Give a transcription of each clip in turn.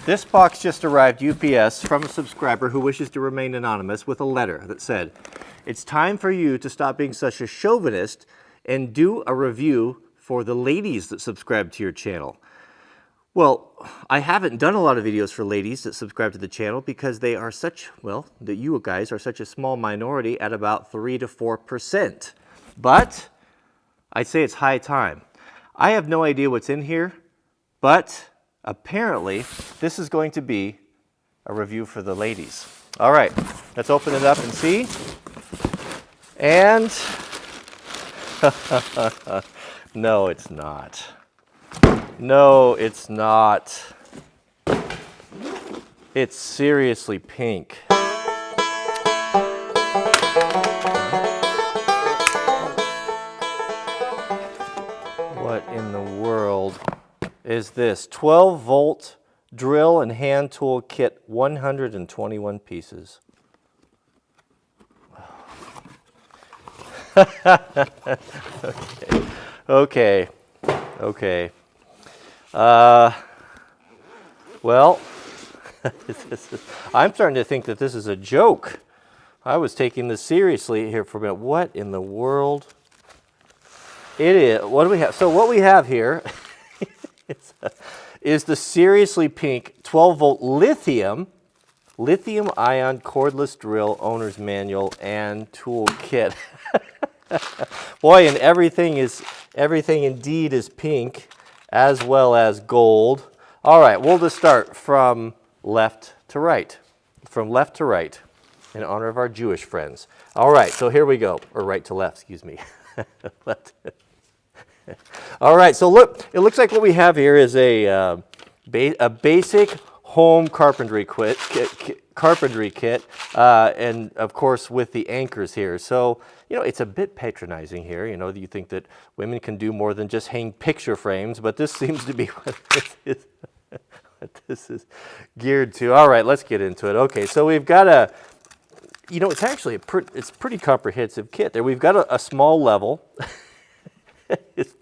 This box just arrived UPS from a subscriber who wishes to remain anonymous with a letter that said, "It's time for you to stop being such a chauvinist and do a review for the ladies that subscribe to your channel." Well, I haven't done a lot of videos for ladies that subscribe to the channel because they are such, well, that you guys are such a small minority at about 3 to 4%. But I'd say it's high time. I have no idea what's in here, but apparently this is going to be a review for the ladies. All right, let's open it up and see. And no, it's not. No, it's not. It's seriously pink. What in the world is this? 12-volt drill and hand tool kit, 121 pieces. Okay. Well, I'm starting to think that this is a joke. I was taking this seriously here for a minute. What in the world? It is. What do we have? So what we have here is the seriously pink 12-volt lithium ion cordless drill owner's manual and tool kit. Boy, and everything indeed is pink as well as gold. All right, we'll just start from left to right. From left to right in honor of our Jewish friends. All right, so here we go. Or right to left, excuse me. Left. All right, so look, it looks like what we have here is a basic home carpentry kit, and of course with the anchors here. So, you know, it's a bit patronizing here. You know, you think that women can do more than just hang picture frames, but this seems to be what this is geared to. All right, let's get into it. Okay, so we've got you know, it's actually it's pretty comprehensive kit there. We've got a small level. It's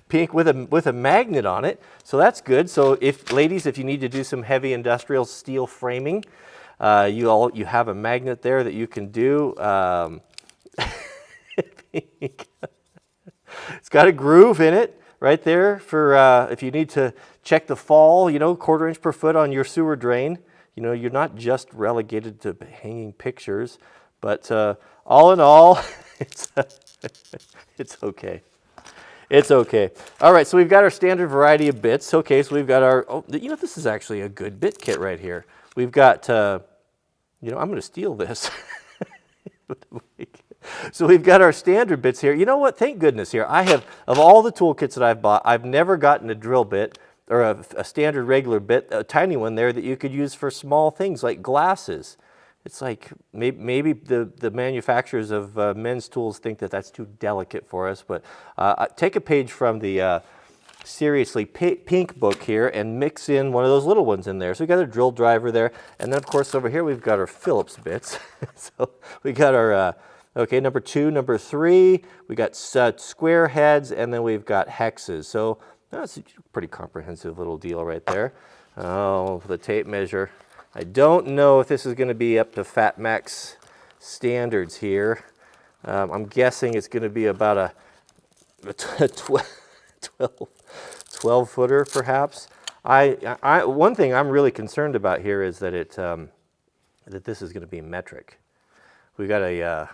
pink with a magnet on it, so that's good. So ladies, if you need to do some heavy industrial steel framing, you have a magnet there that you can do. It's got a groove in it right there for if you need to check the fall, you know, 1/4 inch per foot on your sewer drain. You know, you're not just relegated to hanging pictures, but all in all, it's okay. It's okay. All right, so we've got our standard variety of bits. Okay, so we've got our, you know, this is actually a good bit kit right here. We've got, you know, I'm going to steal this. So we've got our standard bits here. You know what? Thank goodness here. I have, of all the toolkits that I've bought, I've never gotten a drill bit or a standard regular bit, a tiny one there that you could use for small things like glasses. It's like maybe the manufacturers of men's tools think that that's too delicate for us, but take a page from the seriously pink book here and mix in one of those little ones in there. So we've got a drill driver there, and then of course over here we've got our Phillips bits. So we got our, okay, number 2, number 3, we got square heads, and then we've got hexes. So that's a pretty comprehensive little deal right there. Oh, the tape measure. I don't know if this is going to be up to Fat Max standards here. I'm guessing it's going to be about a 12 footer perhaps. One thing I'm really concerned about here is that that this is going to be metric. We got I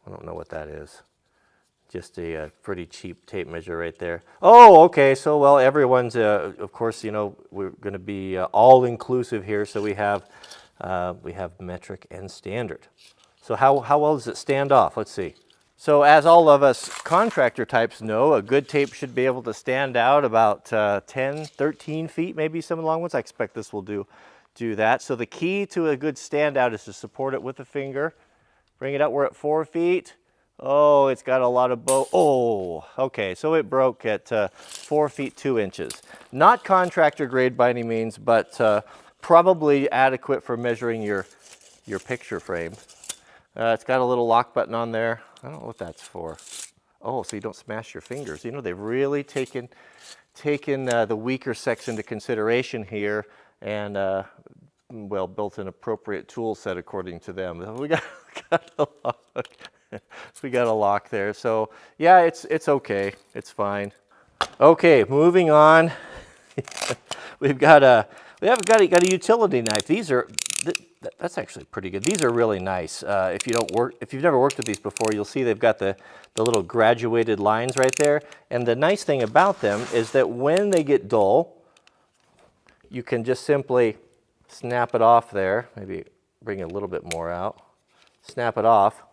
don't know what that is. Just a pretty cheap tape measure right there. Oh, okay. So, well, everyone's, of course, you know, we're going to be all inclusive here. So we have metric and standard. So how well does it stand off? Let's see. So as all of us contractor types know, a good tape should be able to stand out about 10, 13 feet, maybe some of the long ones. I expect this will do that. So the key to a good standout is to support it with a finger. Bring it up. We're at 4 feet. Oh, it's got a lot of oh, okay, so it broke at 4 feet 2 inches. Not contractor grade by any means, but probably adequate for measuring your picture frame. It's got a little lock button on there. I don't know what that's for. Oh, so you don't smash your fingers. You know, they've really taken the weaker sex into consideration here and well, built an appropriate tool set according to them. We got a lock. We got a lock there. So yeah, it's okay. It's fine. Okay, moving on. We've got a utility knife. These are that's actually pretty good. These are really nice. If you've never worked with these before, you'll see they've got the little graduated lines right there. And the nice thing about them is that when they get dull, you can just simply snap it off there. Maybe bring a little bit more out. Snap it off.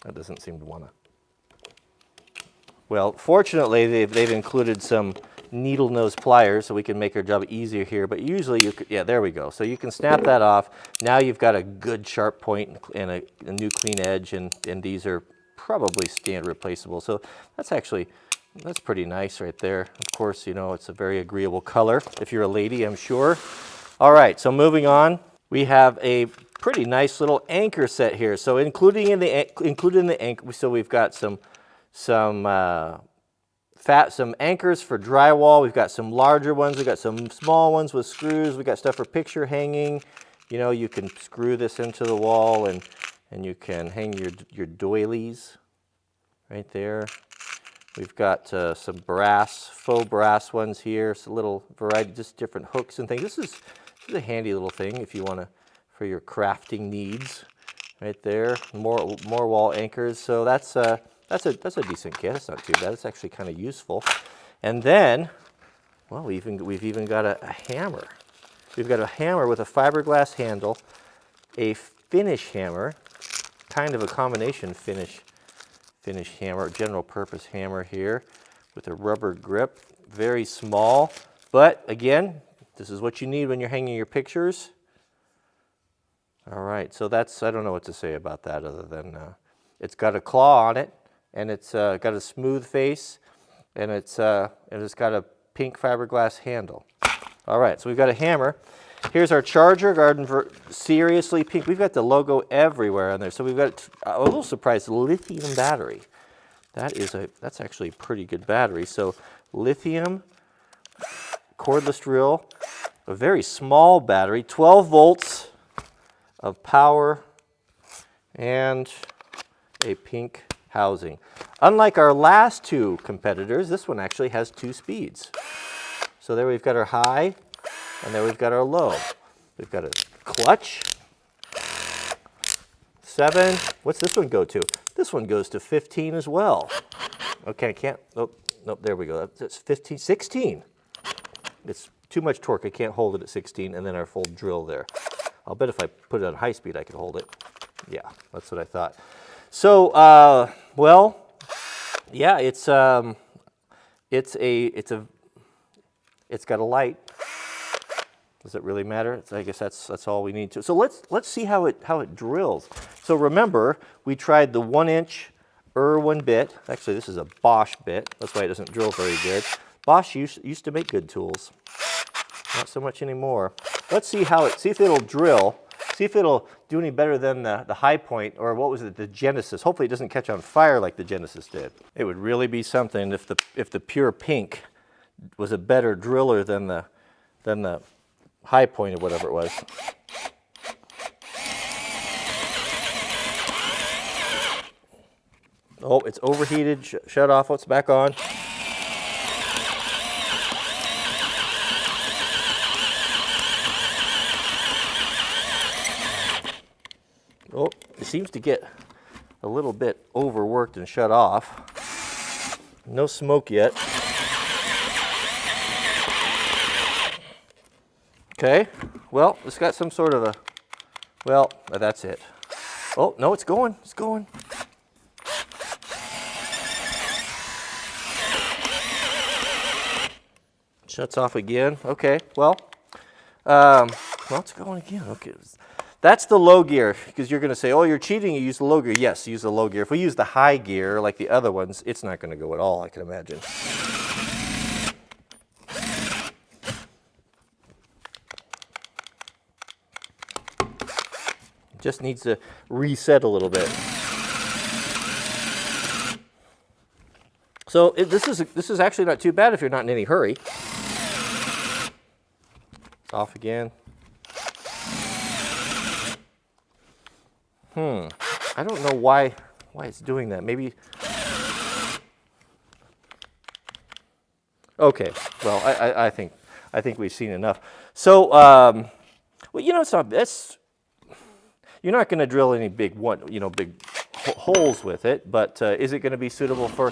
That doesn't seem to want to. Well, fortunately, they've included some needle nose pliers so we can make our job easier here, but usually you could, yeah, there we go. So you can snap that off. Now you've got a good sharp point and a new clean edge, and these are probably standard replaceable. So that's pretty nice right there. Of course, you know, it's a very agreeable color if you're a lady, I'm sure. All right, so moving on, we have a pretty nice little anchor set here. So included in the anchor, so we've got some anchors for drywall. We've got some larger ones. We've got some small ones with screws. We've got stuff for picture hanging. You know, you can screw this into the wall and you can hang your doilies right there. We've got some faux brass ones here. It's a little variety, just different hooks and things. This is a handy little thing if you want to, for your crafting needs. Right there, more wall anchors. So that's a decent kit. That's not too bad. It's actually kind of useful. And then, well, we've even got a hammer. We've got a hammer with a fiberglass handle, a finish hammer, kind of a combination finish hammer, general purpose hammer here with a rubber grip. Very small, but again, this is what you need when you're hanging your pictures. All right, so I don't know what to say about that other than it's got a claw on it, and it's got a smooth face, and it's got a pink fiberglass handle. All right, so we've got a hammer. Here's our charger, seriously pink. We've got the logo everywhere on there. So we've got, a little surprised, lithium battery. That's actually a pretty good battery. So lithium, cordless drill, a very small battery, 12 volts of power, and a pink housing. Unlike our last two competitors, this one actually has 2 speeds. So there we've got our high, and there we've got our low. We've got a clutch, 7. What's this one go to? This one goes to 15 as well. Okay, I can't, nope, there we go. That's 15, 16. It's too much torque, I can't hold it at 16, and then our full drill there. I'll bet if I put it on high speed, I could hold it. Yeah, that's what I thought. So, well, yeah, it's got a light. Does it really matter? I guess that's all we need to. So let's see how it drills. So remember, we tried the 1-inch Irwin bit. Actually, this is a Bosch bit. That's why it doesn't drill very good. Bosch used to make good tools. Not so much anymore. Let's see if it'll drill. See if it'll do any better than the High Point, or what was it, the Genesis. Hopefully it doesn't catch on fire like the Genesis did. It would really be something if the pure pink was a better driller than the High Point or whatever it was. Oh, it's overheated. Shut off. It's back on. Oh, it seems to get a little bit overworked and shut off. No smoke yet. Okay, well, it's got some sort of a, well, that's it. Oh, no, it's going. Shuts off again. Okay, well, it's going again. Okay. That's the low gear, because you're going to say, oh, you're cheating, you use the low gear. Yes, use the low gear. If we use the high gear, like the other ones, it's not going to go at all, I can imagine. Just needs to reset a little bit. So this is actually not too bad if you're not in any hurry. It's off again. I don't know why it's doing that. Maybe. Okay. Well, I think we've seen enough. So, well, you know, you're not going to drill any big holes with it. But is it going to be suitable for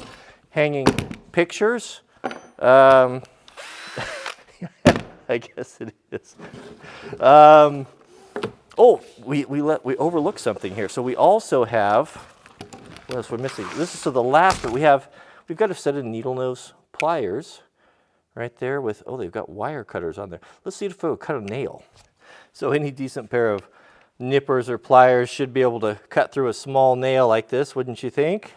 hanging pictures? I guess it is. Oh, we overlooked something here. So we also have, what else we're missing? This is so the last, but we've got a set of needle nose pliers right there with, oh, they've got wire cutters on there. Let's see if we'll cut a nail. So any decent pair of nippers or pliers should be able to cut through a small nail like this, wouldn't you think?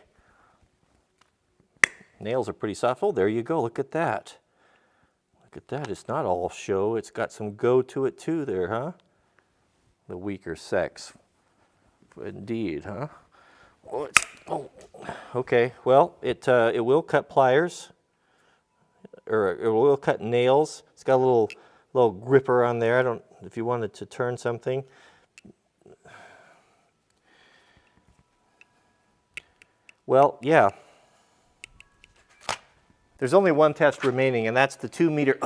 Nails are pretty soft. Oh, there you go. Look at that. Look at that. It's not all show. It's got some go to it too there, huh? The weaker sex. Indeed, huh? Oh, okay. Well, it will cut pliers, or it will cut nails. It's got a little gripper on there. I don't, if you wanted to turn something. Well, yeah. There's only one test remaining, and that's the 2 meter,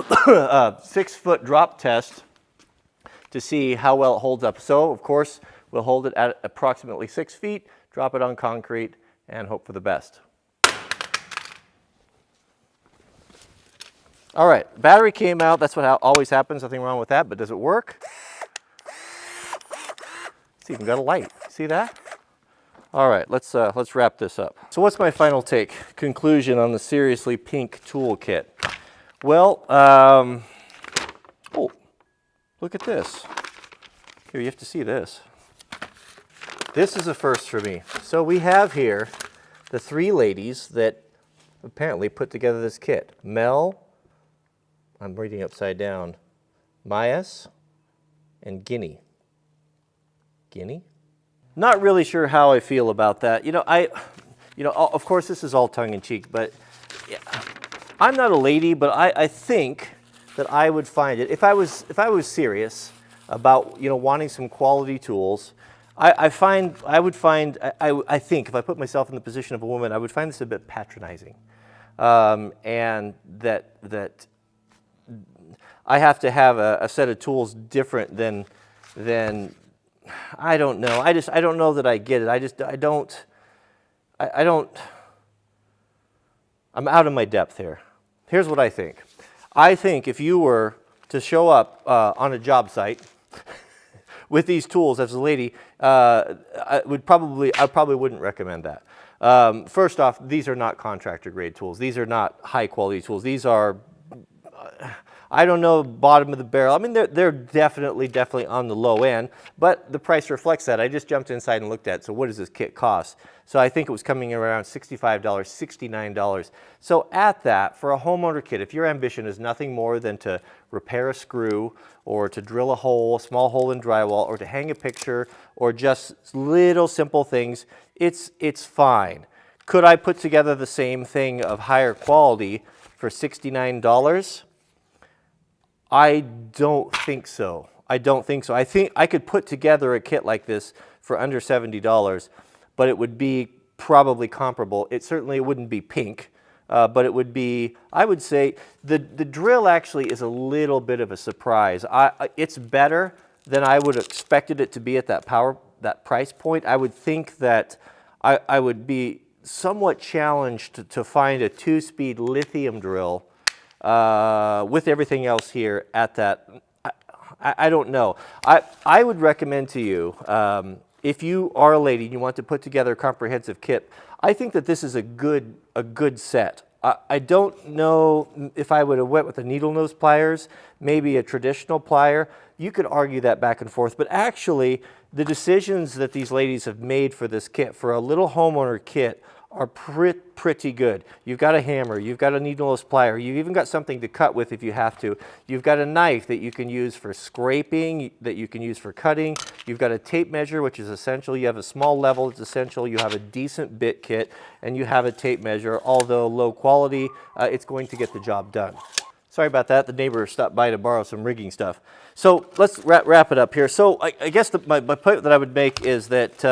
6 foot drop test to see how well it holds up. So, of course, we'll hold it at approximately 6 feet, drop it on concrete, and hope for the best. All right, battery came out. That's what always happens. Nothing wrong with that, but does it work? It's even got a light. See that? All right, let's wrap this up. So what's my final take, conclusion on the Seriously Pink toolkit? Well, oh, look at this. Here, you have to see this. This is a first for me. So we have here the 3 ladies that apparently put together this kit. Mel, I'm reading upside down, Mayas, and Guinea. Guinea? Not really sure how I feel about that. Of course this is all tongue-in-cheek, but yeah, I'm not a lady, but I think that I would find it, if I was serious about, wanting some quality tools, I think if I put myself in the position of a woman, I would find this a bit patronizing. And that I have to have a set of tools different than I don't know. I don't know that I get it. I'm out of my depth here. Here's what I think. I think if you were to show up on a job site with these tools as a lady, I probably wouldn't recommend that. First off, these are not contractor grade tools. These are not high quality tools. These are, I don't know, bottom of the barrel. I mean, they're definitely on the low end, but the price reflects that. I just jumped inside and looked at it. So what does this kit cost? So I think it was coming around $65, $69. So at that, for a homeowner kit, if your ambition is nothing more than to repair a screw or to drill a small hole in drywall, or to hang a picture, or just little simple things, it's fine. Could I put together the same thing of higher quality for $69? I don't think so. I think I could put together a kit like this for under $70, but it would be probably comparable. It certainly wouldn't be pink, but it would be, I would say, the drill actually is a little bit of a surprise. It's better than I would have expected it to be at that price point. I would think that I would be somewhat challenged to find a 2-speed lithium drill with everything else here at that. I don't know. I would recommend to you, if you are a lady and you want to put together a comprehensive kit, I think that this is a good set. I don't know if I would have went with the needle nose pliers, maybe a traditional plier. You could argue that back and forth, but actually the decisions that these ladies have made for this kit, for a little homeowner kit, are pretty good. You've got a hammer, you've got a needle nose plier, you've even got something to cut with if you have to. You've got a knife that you can use for scraping, that you can use for cutting. You've got a tape measure, which is essential. You have a small level, it's essential. You have a decent bit kit, and you have a tape measure. Although low quality, it's going to get the job done. Sorry about that. The neighbor stopped by to borrow some rigging stuff. So let's wrap it up here. So I guess my point that I would make is that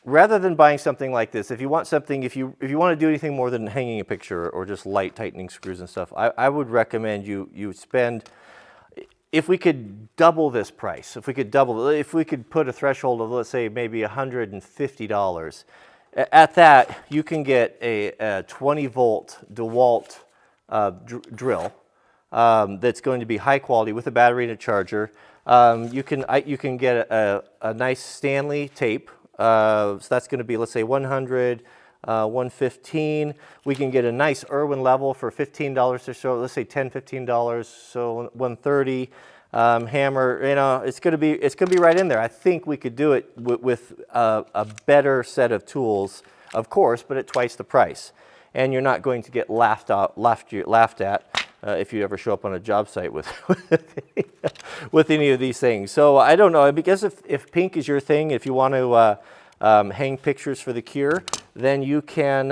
rather than buying something like this, if you want something, if you want to do anything more than hanging a picture or just light tightening screws and stuff, I would recommend you spend, if we could double this price, if we could put a threshold of, let's say, maybe $150, at that you can get a 20-volt DeWalt drill that's going to be high quality with a battery and a charger. You can get a nice Stanley tape. So that's going to be, let's say, 100, 115. We can get a nice Irwin level for $15 or so. Let's say $10, $15. So 130. Hammer. You know, it's going to be right in there. I think we could do it with a better set of tools, of course, but at twice the price. And you're not going to get laughed at if you ever show up on a job site with with any of these things. So I don't know, because if pink is your thing, if you want to hang pictures for the cure, then you can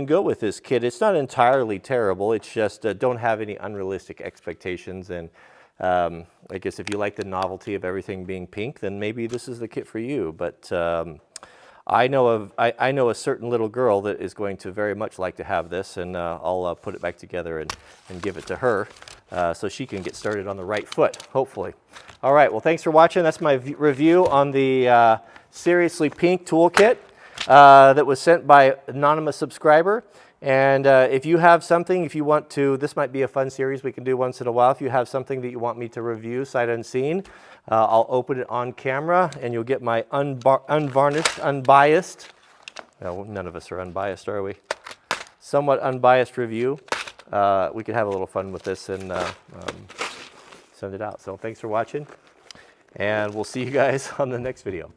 go with this kit. It's not entirely terrible. It's just don't have any unrealistic expectations. And I guess if you like the novelty of everything being pink, then maybe this is the kit for you. But I know a certain little girl that is going to very much like to have this, and I'll put it back together and give it to her so she can get started on the right foot, hopefully. All right, well, thanks for watching. That's my review on the Seriously Pink toolkit that was sent by anonymous subscriber. And if you have something, if you want to, this might be a fun series we can do once in a while. If you have something that you want me to review sight unseen, I'll open it on camera and you'll get my unvarnished, unbiased, no, none of us are unbiased, are we? Somewhat unbiased review. We could have a little fun with this and send it out. So thanks for watching, and we'll see you guys on the next video.